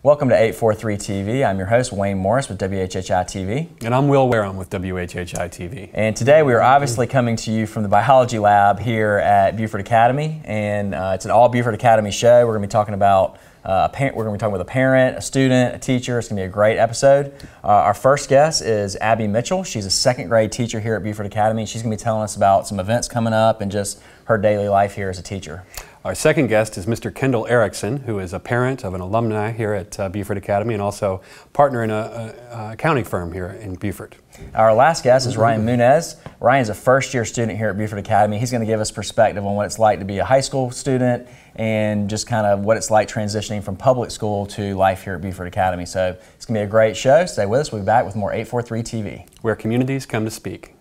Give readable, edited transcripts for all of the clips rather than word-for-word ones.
Welcome to 843 TV. I'm your host, Wayne Morris with WHHI-TV. And I'm Will Wareham with WHHI-TV. And today we are obviously coming to you from the biology lab here at Beaufort Academy. And it's an all Beaufort Academy show. We're going to be talking about we're going to be talking with a parent, a student, a teacher. It's going to be a great episode. Our first guest is Abby Mitchell. She's a second grade teacher here at Beaufort Academy. She's going to be telling us about some events coming up and just her daily life here as a teacher. Our second guest is Mr. Kendall Erickson, who is a parent of an alumni here at Beaufort Academy and also partner in an accounting firm here in Beaufort. Our last guest is Ryan Munez. Ryan's a first-year student here at Beaufort Academy. He's going to give us perspective on what it's like to be a high school student and just kind of what it's like transitioning from public school to life here at Beaufort Academy. So it's going to be a great show. Stay with us. We'll be back with more 843 TV. Where communities come to speak.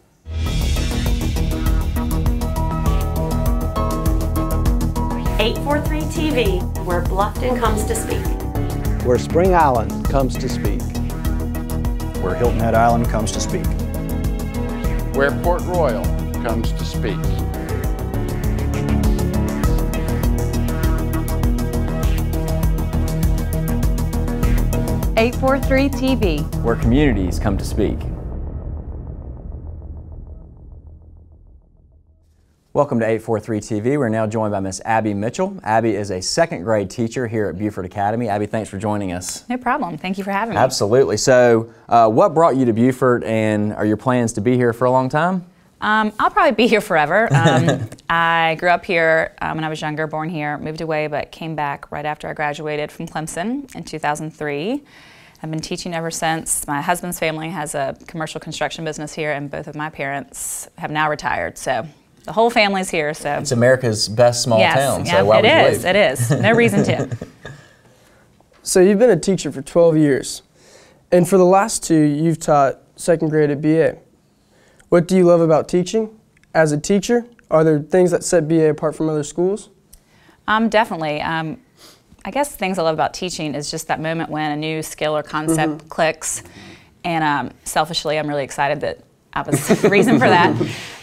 843 TV, where Bluffton comes to speak. Where Spring Island comes to speak. Where Hilton Head Island comes to speak. Where Port Royal comes to speak. .843 TV, where communities come to speak. Welcome to 843 TV. We're now joined by Miss Abby Mitchell. Abby is a second grade teacher here at Beaufort Academy. Abby, thanks for joining us. no problem. Thank you for having me. Absolutely. So what brought you to Beaufort, and are your plans to be here for a long time? I'll probably be here forever. I grew up here when I was younger, born here, moved away, but came back right after I graduated from Clemson in 2003. I've been teaching ever since. My husband's family has a commercial construction business here, and both of my parents have now retired. So the whole family's here. So it's America's best small town. Yeah, so why would you leave? It is. No reason to. So you've been a teacher for 12 years, and for the last 2, you've taught second grade at BA. What do you love about teaching? As a teacher, are there things that set BA apart from other schools? Definitely. I guess things I love about teaching is just that moment when a new skill or concept clicks, and selfishly I'm really excited that I was the reason for that.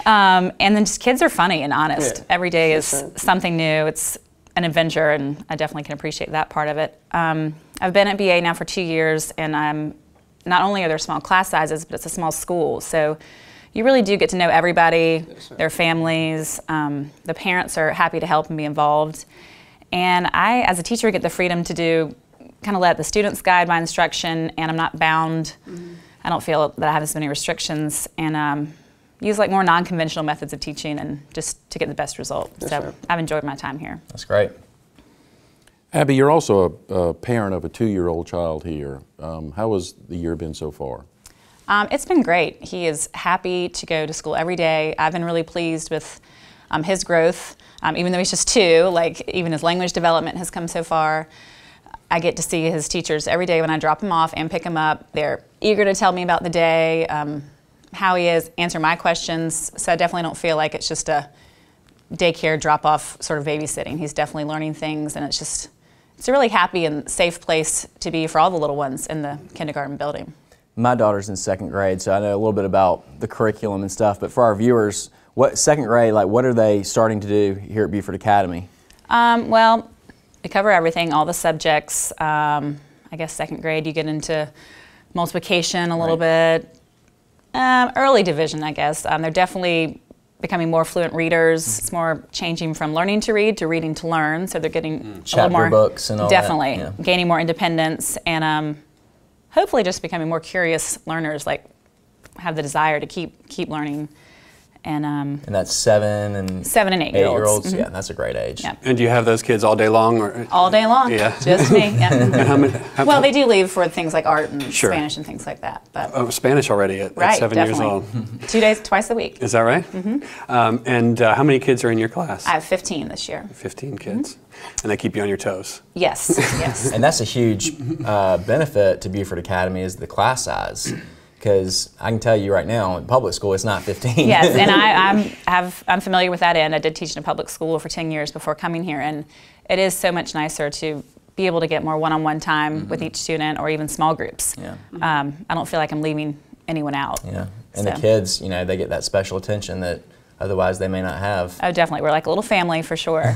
And then just kids are funny and honest. Yeah. Every day is something new. It's an adventure, and I definitely can appreciate that part of it. I've been at BA now for 2 years, and not only are there small class sizes, but it's a small school. So you really do get to know everybody, their families. The parents are happy to help and be involved. And I, as a teacher, get the freedom to kind of let the students guide my instruction, and I'm not bound. I don't feel that I have as many restrictions, and use like more non-conventional methods of teaching and just to get the best result. So I've enjoyed my time here. That's great. Abby, you're also a parent of a 2-year-old child here. How has the year been so far? It's been great. He is happy to go to school every day. I've been really pleased with his growth. Even though he's just 2, like even his language development has come so far. I get to see his teachers every day when I drop him off and pick him up. They're eager to tell me about the day, how he is, answer my questions. So I definitely don't feel like it's just a daycare drop-off sort of babysitting. He's definitely learning things, and it's a really happy and safe place to be for all the little ones in the kindergarten building. My daughter's in second grade, so I know a little bit about the curriculum and stuff, but for our viewers, second grade, like what are they starting to do here at Beaufort Academy? Well, we cover everything, all the subjects. I guess second grade you get into multiplication a little bit. Early division, I guess. They're definitely becoming more fluent readers. It's more changing from learning to read to reading to learn, so they're getting a little more books and all definitely that. Yeah. Gaining more independence, and hopefully just becoming more curious learners, like have the desire to keep learning. And that's 7 and 8-year-olds. Yeah, that's a great age. Yeah. And do you have those kids all day long? Or? All day long. Yeah. Just me. Yeah. And well, they do leave for things like art and Spanish and things like that. But Spanish already at 7 years old. 2 days, twice a week. Is that right? And how many kids are in your class? I have 15 this year. 15 kids. And they keep you on your toes. Yes. Yes. And that's a huge benefit to Beaufort Academy is the class size. Because I can tell you right now, in public school, it's not 15. Yes, and I'm familiar with that end. I did teach in a public school for 10 years before coming here, and it is so much nicer to be able to get more one-on-one time with each student, or even small groups. Yeah. I don't feel like I'm leaving anyone out. Yeah, and the kids, they get that special attention that otherwise they may not have. Oh, definitely. We're like a little family for sure.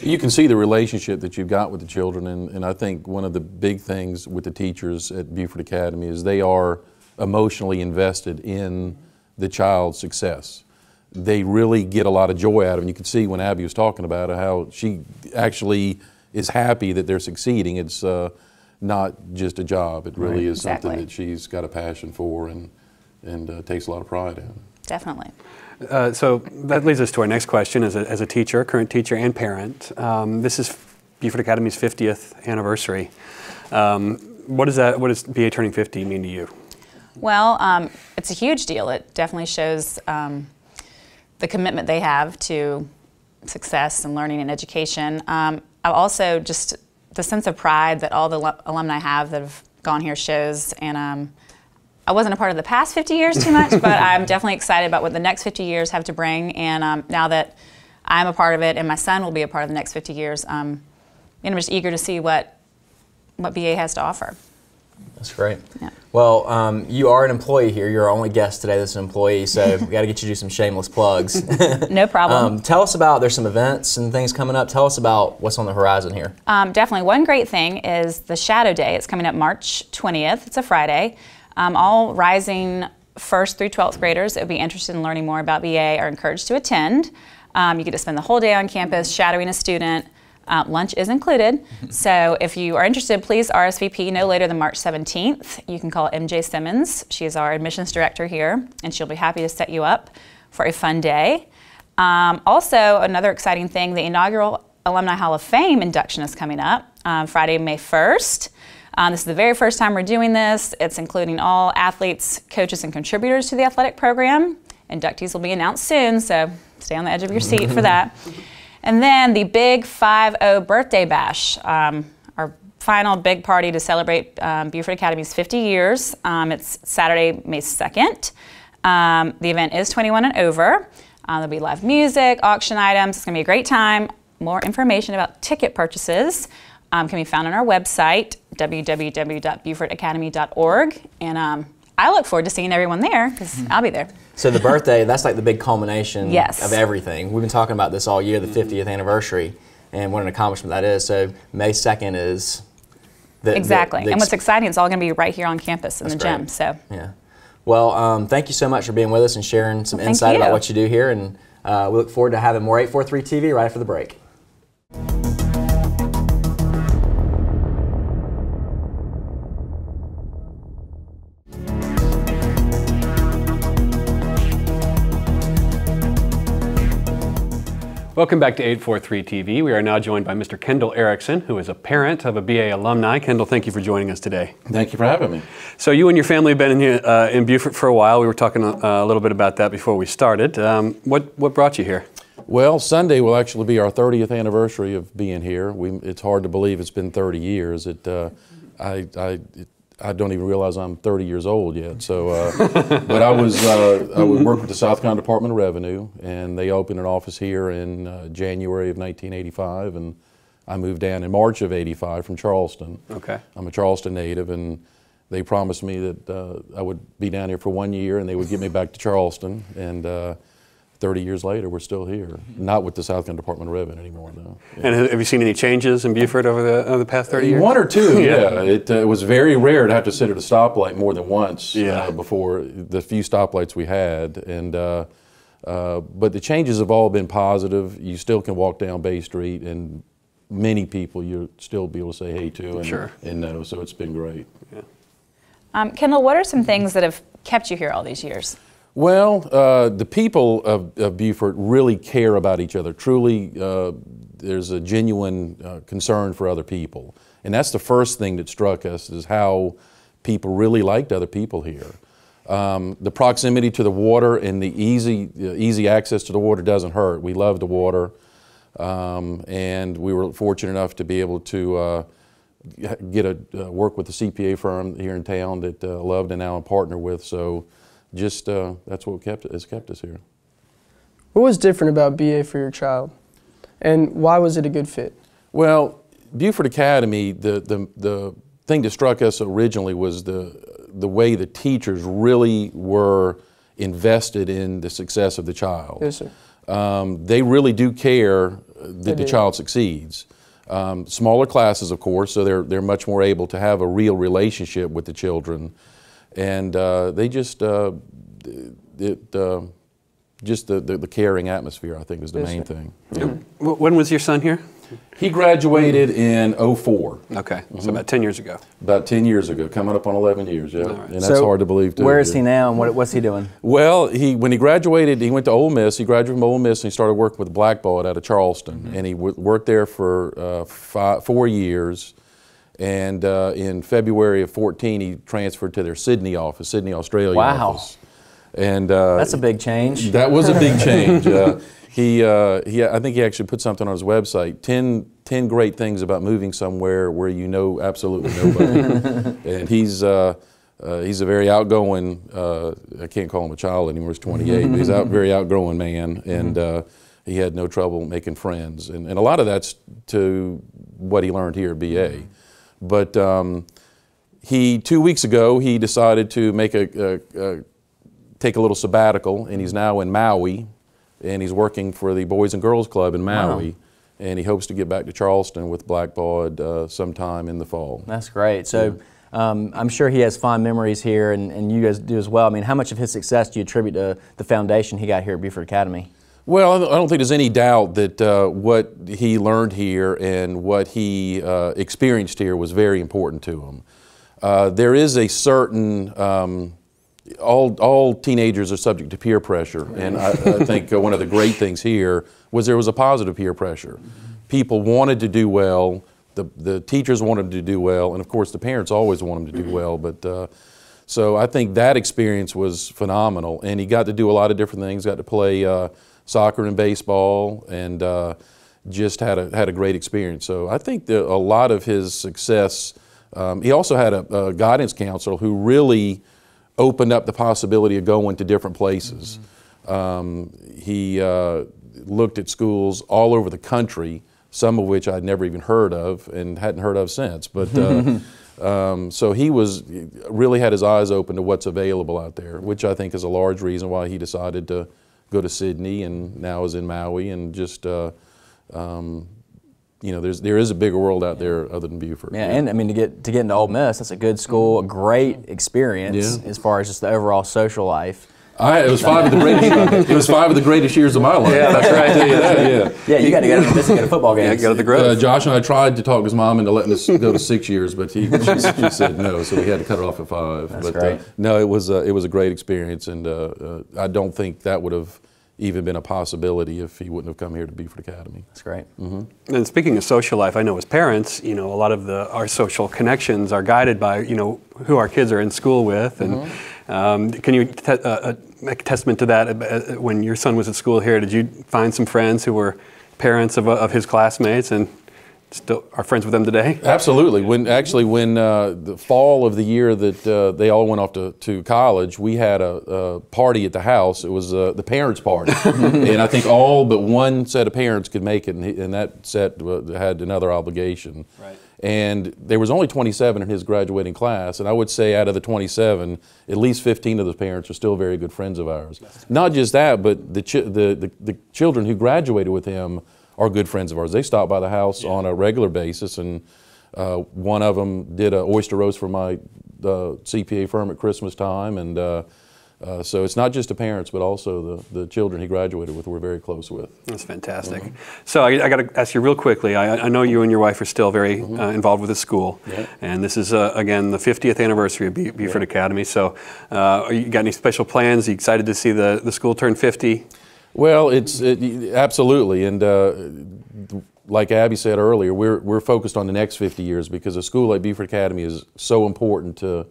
You can see the relationship that you've got with the children, and I think one of the big things with the teachers at Beaufort Academy is they are emotionally invested in the child's success. They really get a lot of joy out of it. You can see when Abby was talking about it, how she actually is happy that they're succeeding. It's not just a job. It really is something that she's got a passion for and takes a lot of pride in. Definitely. So that leads us to our next question. As a teacher, current teacher and parent, this is Beaufort Academy's 50th anniversary. What does BA turning 50 mean to you? Well, it's a huge deal. It definitely shows the commitment they have to success and learning and education. Also just the sense of pride that all the alumni have that have gone here shows. And I wasn't a part of the past 50 years too much, but I'm definitely excited about what the next 50 years have to bring. And now that I'm a part of it and my son will be a part of the next 50 years, I'm just eager to see what BA has to offer. That's great. Yeah. Well, you are an employee here. You're our only guest today that's an employee, so we got to get you to do some shameless plugs. No problem. Tell us about, there's some events and things coming up. Tell us about what's on the horizon here. Definitely. One great thing is the Shadow Day. It's coming up March 20th. It's a Friday. All rising 1st through 12th graders that would be interested in learning more about BA are encouraged to attend. You get to spend the whole day on campus shadowing a student. Lunch is included, so if you are interested, please RSVP no later than March 17th. You can call MJ Simmons. She is our admissions director here, and she'll be happy to set you up for a fun day. Also, another exciting thing, the inaugural Alumni Hall of Fame induction is coming up Friday, May 1st. This is the very first time we're doing this. It's including all athletes, coaches, and contributors to the athletic program. Inductees will be announced soon, so stay on the edge of your seat for that. And then the big 5-0 birthday bash, our final big party to celebrate Beaufort Academy's 50 years. It's Saturday, May 2nd. The event is 21 and over. There'll be live music, auction items. It's going to be a great time. More information about ticket purchases can be found on our website, www.beaufortacademy.org. And I look forward to seeing everyone there because I'll be there. So the birthday, that's like the big culmination Yes. of everything. We've been talking about this all year, the 50th anniversary, and what an accomplishment that is. So May 2nd is Exactly. And what's exciting, it's all going to be right here on campus in the gym. So yeah. Well, thank you so much for being with us and sharing some insight about what you do here. And we look forward to having more 843 TV right after the break. Welcome back to 843 TV. We are now joined by Mr. Kendall Erickson, who is a parent of a BA alumni. Kendall, thank you for joining us today. Thank you for having me. So you and your family have been in Beaufort for a while. We were talking a little bit about that before we started. What brought you here? Well, Sunday will actually be our 30th anniversary of being here. It's hard to believe it's been 30 years. I don't even realize I'm 30 years old yet. So, but I would work with the South Carolina Department of Revenue, and they opened an office here in January of 1985, and I moved down in March of '85 from Charleston. Okay. I'm a Charleston native, and they promised me that I would be down here for 1 year, and they would get me back to Charleston. And 30 years later, we're still here. Not with the South Carolina Department of Revenue anymore, though. Yeah. And have you seen any changes in Beaufort over the past 30 years? One or two, yeah. It was very rare to have to sit at a stoplight more than once before the few stoplights we had. And but the changes have all been positive. You still can walk down Bay Street, and many people you'll still be able to say hey to and know. So it's been great. Yeah. Kendall, what are some things that have kept you here all these years? Well, the people of Beaufort really care about each other. Truly, there's a genuine concern for other people. And that's the first thing that struck us, is how people really liked other people here. The proximity to the water and the easy access to the water doesn't hurt. We love the water, and we were fortunate enough to be able to work with a CPA firm here in town that I loved and now I'm a partner with. So just that's what has kept us here. What was different about BA for your child, and why was it a good fit? Well, Beaufort Academy, the thing that struck us originally was the way the teachers really were invested in the success of the child. Yes, sir. They really do care that the child succeeds. Smaller classes, of course, so they're much more able to have a real relationship with the children, and they just the caring atmosphere, I think, is the main thing. Yeah. When was your son here? He graduated in 04. Okay, so about 10 years ago. About 10 years ago, coming up on 11 years, yeah. Right. And that's hard to believe, too. Where is he now, and what's he doing? Well, when he graduated, he went to Ole Miss. He graduated from Ole Miss, and he started working with Blackbaud out of Charleston. And he worked there for 4 years. And in February of 14, he transferred to their Sydney office, Sydney, Australia office. And that's a big change. That was a big change. I think he actually put something on his website, 10 great things about moving somewhere where you know absolutely nobody. And he's a very outgoing, I can't call him a child anymore, he's 28, but he's a very outgoing man, and he had no trouble making friends. And a lot of that's to what he learned here at BA. But 2 weeks ago, he decided to take a little sabbatical, and he's now in Maui, and he's working for the Boys and Girls Club in Maui, and he hopes to get back to Charleston with Blackbaud sometime in the fall. That's great. So I'm sure he has fond memories here, and you guys do as well. I mean, how much of his success do you attribute to the foundation he got here at Beaufort Academy? Well, I don't think there's any doubt that what he learned here and what he experienced here was very important to him. There is a certain all teenagers are subject to peer pressure, and I think one of the great things here was there was a positive peer pressure. People wanted to do well, the teachers wanted them to do well, and of course the parents always want them to do well, but so I think that experience was phenomenal, and he got to do a lot of different things, got to play soccer and baseball, and just had a great experience. So I think that a lot of his success, he also had a guidance counselor who really opened up the possibility of going to different places. He looked at schools all over the country, some of which I'd never even heard of and hadn't heard of since. But so he really had his eyes open to what's available out there, which I think is a large reason why he decided to go to Sydney and now is in Maui, and just you know, there is a bigger world out there other than Beaufort. Yeah, and I mean to get into Ole Miss, that's a good school, a great experience as far as just the overall social life. It was 5 of the greatest. It was 5 of the greatest years of my life. Yeah, that's right. Yeah, you got to go to Miss and get a football game. Yeah, go to the Grove. Josh and I tried to talk his mom into letting us go to 6 years, but she said no, so we had to cut it off at 5. That's great. No, it was a great experience, and I don't think that would have even been a possibility if he wouldn't have come here to Beaufort Academy. That's great. And speaking of social life, I know as parents, you know, a lot of our social connections are guided by, you know, who our kids are in school with. And can you make a testament to that? When your son was at school here, did you find some friends who were parents of his classmates and still are friends with them today? Absolutely. When the fall of the year that they all went off to college, we had a party at the house. It was the parents' party, and I think all but one set of parents could make it, and that set had another obligation. Right. And there was only 27 in his graduating class, and I would say out of the 27, at least 15 of those parents are still very good friends of ours. Not just that, but the children who graduated with him are good friends of ours. They stop by the house on a regular basis, and one of them did an oyster roast for my CPA firm at Christmas time, and so it's not just the parents, but also the children he graduated with we're very close with. That's fantastic. So I got to ask you real quickly, I know you and your wife are still very involved with the school, and this is, again, the 50th anniversary of Beaufort Academy, so you got any special plans? Are you excited to see the school turn 50? Well, absolutely, and like Abby said earlier, we're focused on the next 50 years because a school like Beaufort Academy is so important to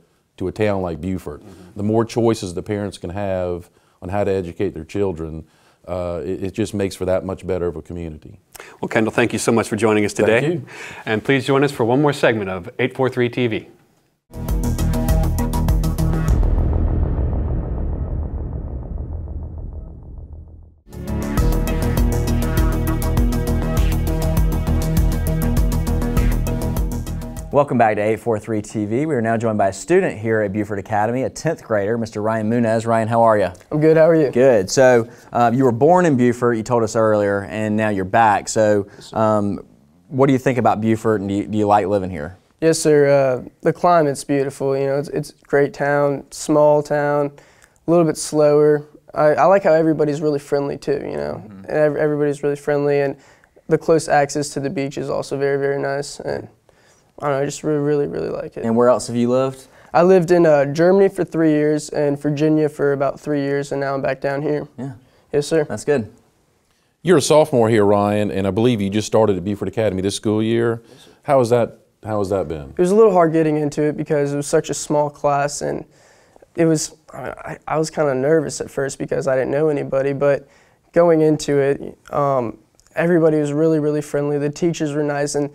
a town like Beaufort. The more choices the parents can have on how to educate their children, it just makes for that much better of a community. Well, Kendall, thank you so much for joining us today. Thank you. And please join us for one more segment of 843 TV. Welcome back to 843 TV. We are now joined by a student here at Beaufort Academy, a 10th grader, Mr. Ryan Munez. Ryan, how are you? I'm good, how are you? Good. So you were born in Beaufort, you told us earlier, and now you're back. So what do you think about Beaufort, and do you like living here? Yes, sir. The climate's beautiful. You know, it's a great town, small town, a little bit slower. I like how everybody's really friendly too, you know. Everybody's really friendly, and the close access to the beach is also very, very nice. And I don't know, I just really like it. And where else have you lived? I lived in Germany for 3 years and Virginia for about 3 years, and now I'm back down here. Yeah. Yes, sir. That's good. You're a sophomore here, Ryan, and I believe you just started at Beaufort Academy this school year. How has that been? It was a little hard getting into it because it was such a small class, and it was, I was kind of nervous at first because I didn't know anybody, but going into it, everybody was really friendly. The teachers were nice, and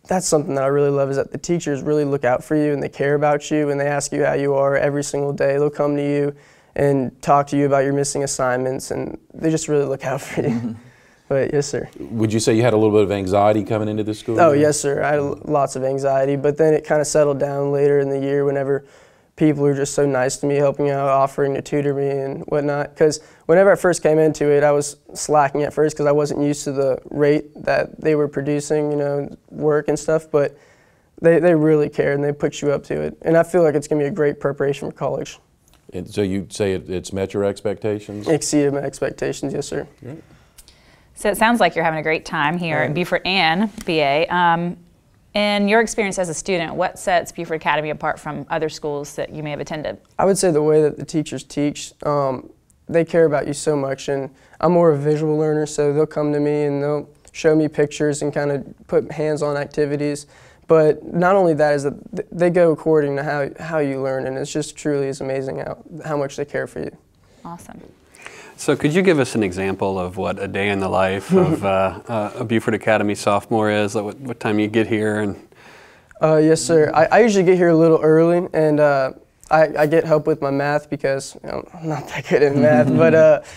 that's something that I really love, is that the teachers really look out for you and they care about you and they ask you how you are every single day. They'll come to you and talk to you about your missing assignments, and they just really look out for you. But yes, sir. Would you say you had a little bit of anxiety coming into this school? Oh, yes, sir. I had lots of anxiety, but then it kind of settled down later in the year whenever people were just so nice to me, helping out, offering to tutor me and whatnot. Because whenever I first came into it, I was slacking at first because I wasn't used to the rate that they were producing, you know, work and stuff. But they really cared and they put you up to it. And I feel like it's going to be a great preparation for college. And so you'd say it's met your expectations? Exceeded my expectations, yes, sir. Yeah. So it sounds like you're having a great time here at Beaufort and BA. In your experience as a student, what sets Beaufort Academy apart from other schools that you may have attended? I would say the way that the teachers teach, they care about you so much, and I'm more of a visual learner, so they'll come to me and they'll show me pictures and kind of put hands-on activities. But not only that, is that they go according to how you learn, and it's just truly is amazing how much they care for you. Awesome. So could you give us an example of what a day in the life of a Beaufort Academy sophomore is? Like what time you get here? And yes, sir. I usually get here a little early, and I get help with my math because, you know, I'm not that good at math.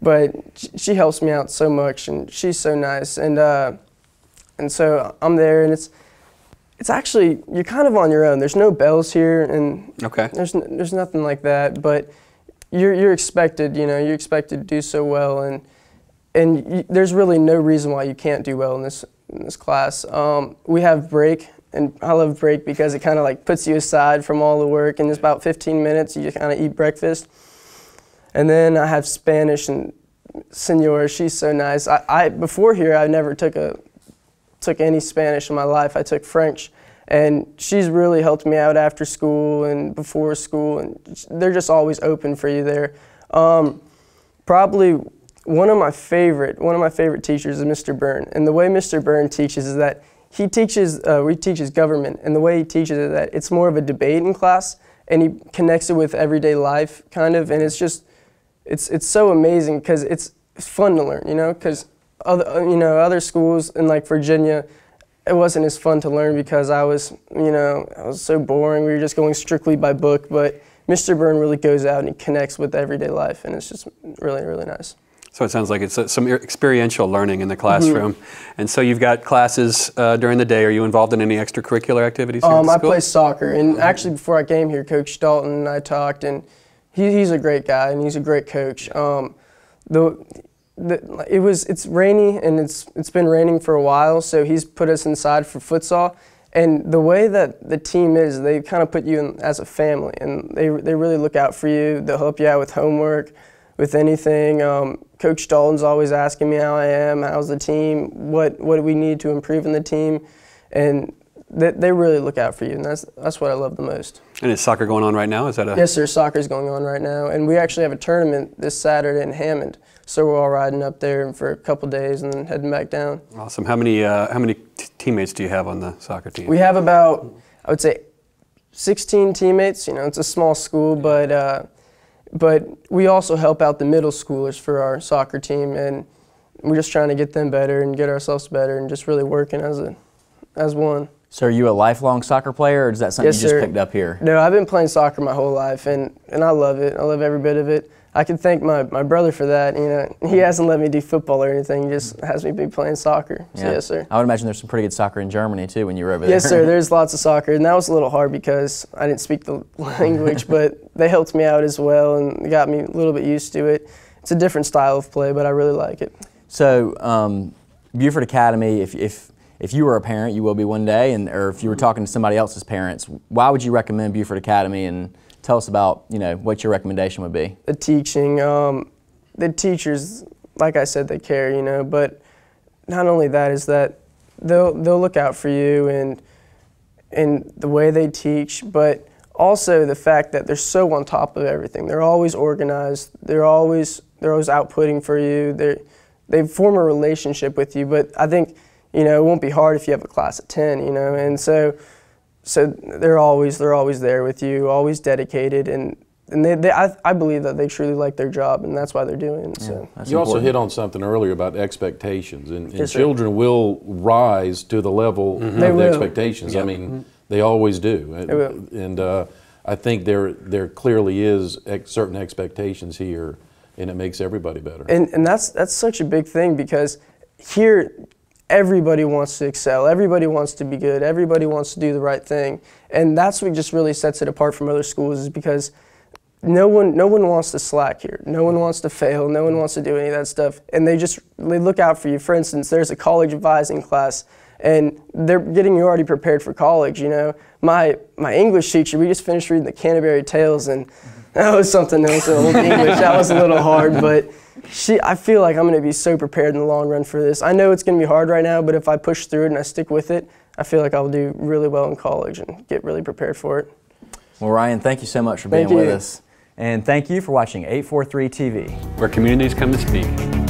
But she helps me out so much, and she's so nice. And so I'm there, and it's actually, you're kind of on your own. There's no bells here, and there's nothing like that. But you're expected, you know, you're expected to do so well, and there's really no reason why you can't do well in this class. We have break, and I love break because it kind of like puts you aside from all the work, and it's about 15 minutes. You kind of eat breakfast, and then I have Spanish, and Senora, she's so nice. Before here, I never took any Spanish in my life. I took French. And she's really helped me out after school and before school, and they're just always open for you there. Probably one of my favorite teachers is Mr. Byrne, and the way Mr. Byrne teaches is that he teaches government, and the way he teaches is that it's more of a debate in class, and he connects it with everyday life kind of, and it's so amazing because it's fun to learn, you know, because other schools in like Virginia, it wasn't as fun to learn because I was so boring. We were just going strictly by book, but Mr. Byrne really goes out and he connects with everyday life, and it's just really nice. so it sounds like it's some experiential learning in the classroom. And so you've got classes during the day. Are you involved in any extracurricular activities here at the school? I play soccer, and actually before I came here, Coach Dalton and I talked, and he's a great guy and he's a great coach. It's rainy, and it's been raining for a while, so he's put us inside for futsal. And the way that the team is, they kind of put you in as a family, and they really look out for you. They'll help you out with homework, with anything. Coach Dalton's always asking me how I am, how's the team, what do we need to improve in the team, and they really look out for you, and that's what I love the most. And is soccer going on right now? Is that a... Yes, sir. Soccer's going on right now, and we actually have a tournament this Saturday in Hammond. So we're all riding up there for a couple days and then heading back down. Awesome. How many teammates do you have on the soccer team? We have about, I would say, 16 teammates. You know, it's a small school, but we also help out the middle schoolers for our soccer team, and we're just trying to get them better and get ourselves better and just really working as one. So are you a lifelong soccer player, or is that something you just picked up here? No, I've been playing soccer my whole life, and I love it. I love every bit of it. I can thank my brother for that. You know, he hasn't let me do football or anything. He just has me be playing soccer. So, yes, sir. I would imagine there's some pretty good soccer in Germany too when you were over there. Yes, sir. There's lots of soccer, and that was a little hard because I didn't speak the language, but they helped me out as well and got me a little bit used to it. It's a different style of play, but I really like it. So, Beaufort Academy, if you were a parent, you will be one day, or if you were talking to somebody else's parents, why would you recommend Beaufort Academy? And tell us about, what your recommendation would be. The teaching, the teachers, like I said, they care, but not only that is that they'll look out for you and the way they teach, but also the fact that they're so on top of everything. They're always organized. They're always outputting for you. They form a relationship with you, but I think, it won't be hard if you have a class of 10, and so they're always there with you, always dedicated, and I believe that they truly like their job, and that's why they're doing it. So. You also hit on something earlier about expectations, and children will rise to the level of the expectations. Yep. I mean, they always do. They will. And I think there clearly is certain expectations here, and it makes everybody better. And that's such a big thing, because here everybody wants to excel, everybody wants to be good, everybody wants to do the right thing, and that's what just really sets it apart from other schools, is because no one wants to slack here, no one wants to fail, no one wants to do any of that stuff, and they look out for you. For instance, there's a college advising class, and they're getting you already prepared for college. My English teacher, we just finished reading the Canterbury Tales, and that was something else. Old English, that was a little hard, but I feel like I'm going to be so prepared in the long run for this. I know it's going to be hard right now, but if I push through it and I stick with it, I feel like I'll do really well in college and get really prepared for it. Well, Ryan, thank you so much for being with us. And thank you for watching 843 TV, where communities come to speak.